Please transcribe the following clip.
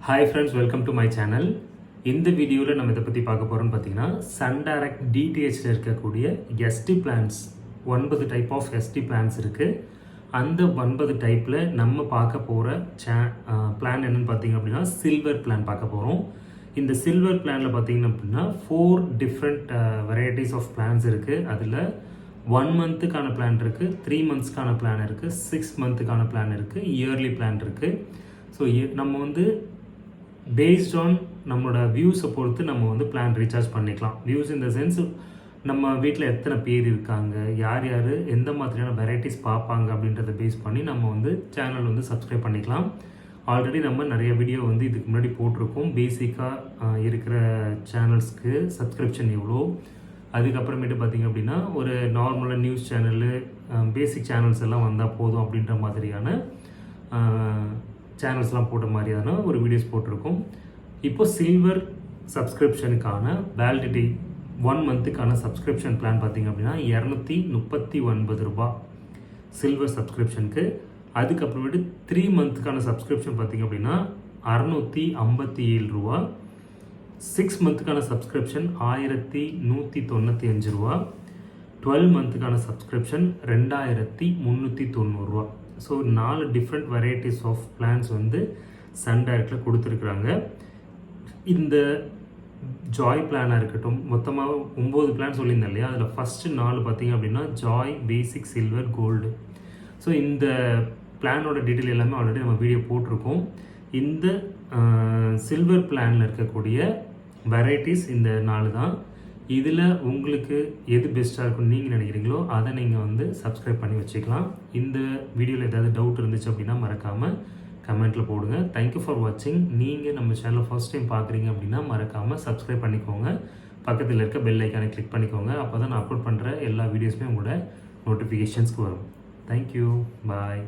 Hi friends, welcome to my channel. இந்த வீடியோவில் நம்ம இதை பற்றி பார்க்க போகிறோம்னு பார்த்தீங்கன்னா, சன் டைரக்ட் டிடிஹெச்சில் இருக்கக்கூடிய SD plans 9 type of SD plans இருக்குது. அந்த 9 டைப்பில் நம்ம பார்க்க போகிற பிளான் என்னென்னு பார்த்தீங்க அப்படின்னா, சில்வர் பிளான் பார்க்க போகிறோம். இந்த சில்வர் பிளானில் பார்த்தீங்கன்னா அப்படின்னா 4 டிஃப்ரெண்ட் வெரைட்டிஸ் ஆஃப் பிளான்ஸ் இருக்குது. அதில் 1 மந்த்துக்கான பிளான் இருக்குது, 3 மந்த்ஸ்க்கான பிளான் இருக்குது, 6 மந்த்துக்கான பிளான் இருக்குது, இயர்லி பிளான் இருக்குது. ஸோ நம்ம வந்து பேஸ்ட் ஆன் நம்மளோட வியூஸை பொறுத்து நம்ம வந்து பிளான் ரீசார்ஜ் பண்ணிக்கலாம். வியூஸ் இந்த சென்ஸ் நம்ம வீட்டில் எத்தனை பேர் இருக்காங்க, யார் யார் எந்த மாதிரியான வெரைட்டிஸ் பார்ப்பாங்க அப்படின்றத பேஸ் பண்ணி நம்ம வந்து சேனல் வந்து சப்ஸ்கிரைப் பண்ணிக்கலாம். ஆல்ரெடி நம்ம நிறைய வீடியோ வந்து இதுக்கு முன்னாடி போட்டிருக்கோம். பேசிக்காக இருக்கிற சேனல்ஸ்க்கு சப்ஸ்கிரிப்ஷன் எவ்வளோ, அதுக்கப்புறமேட்டு பார்த்திங்க அப்படின்னா ஒரு நார்மலாக நியூஸ் சேனலு, பேசிக் சேனல்ஸ் எல்லாம் வந்தால் போதும் அப்படின்ற மாதிரியான சேனல்ஸ்லாம் போட்ட மாதிரியான ஒரு வீடியோஸ் போட்டிருக்கோம். இப்போ சில்வர் சப்ஸ்கிரிப்ஷனுக்கான வேலிடிட்டி 1 மந்த்துக்கான சப்ஸ்கிரிப்ஷன் பிளான் பார்த்திங்க அப்படின்னா 239 ரூபா சில்வர் சப்ஸ்கிரிப்ஷனுக்கு. அதுக்கப்புறமேட்டு 3 மந்த்துக்கான சப்ஸ்கிரிப்ஷன் பார்த்திங்க அப்படின்னா 657 ரூபா. 6 மந்த்துக்கான சப்ஸ்கிரிப்ஷன் 1195 ரூபா. 12 மந்த்துக்கான சப்ஸ்கிரிப்ஷன் 2390 ரூபா. So 4 different varieties of plans வந்து சன் டைரக்டில் கொடுத்துருக்குறாங்க. இந்த ஜாய் பிளானாக இருக்கட்டும், மொத்தமாக 9 பிளான் சொல்லியிருந்தேன் இல்லையா, அதில் ஃபஸ்ட்டு 4 பார்த்திங்க அப்படின்னா ஜாய், பேசிக், சில்வர், கோல்டு. ஸோ இந்த பிளானோட டீட்டெயில் எல்லாமே ஆல்ரெடி நம்ம வீடியோ போட்டிருக்கோம். இந்த சில்வர் பிளானில் இருக்கக்கூடிய வெரைட்டிஸ் இந்த 4 தான். இதில் உங்களுக்கு எது பெஸ்ட்டாக இருக்குன்னு நீங்கள் நினைக்கிறீங்களோ அதை நீங்கள் வந்து சப்ஸ்கிரைப் பண்ணி வச்சுக்கலாம். இந்த வீடியோவில் ஏதாவது டவுட் இருந்துச்சு அப்படின்னா மறக்காமல் கமெண்ட்டில் போடுங்க. தேங்க்யூ ஃபார் வாட்சிங். நீங்கள் நம்ம சேனலை ஃபர்ஸ்ட் டைம் பார்க்குறீங்க அப்படின்னா மறக்காமல் சப்ஸ்கிரைப் பண்ணிக்கோங்க. பக்கத்தில் இருக்க பெல் ஐக்கானை கிளிக் பண்ணிக்கோங்க. அப்போ தான் நான் அப்லோட் பண்ணுற எல்லா வீடியோஸுமே உங்களோட நோட்டிஃபிகேஷன்ஸ்க்கு வரும். தேங்க்யூ, பாய்.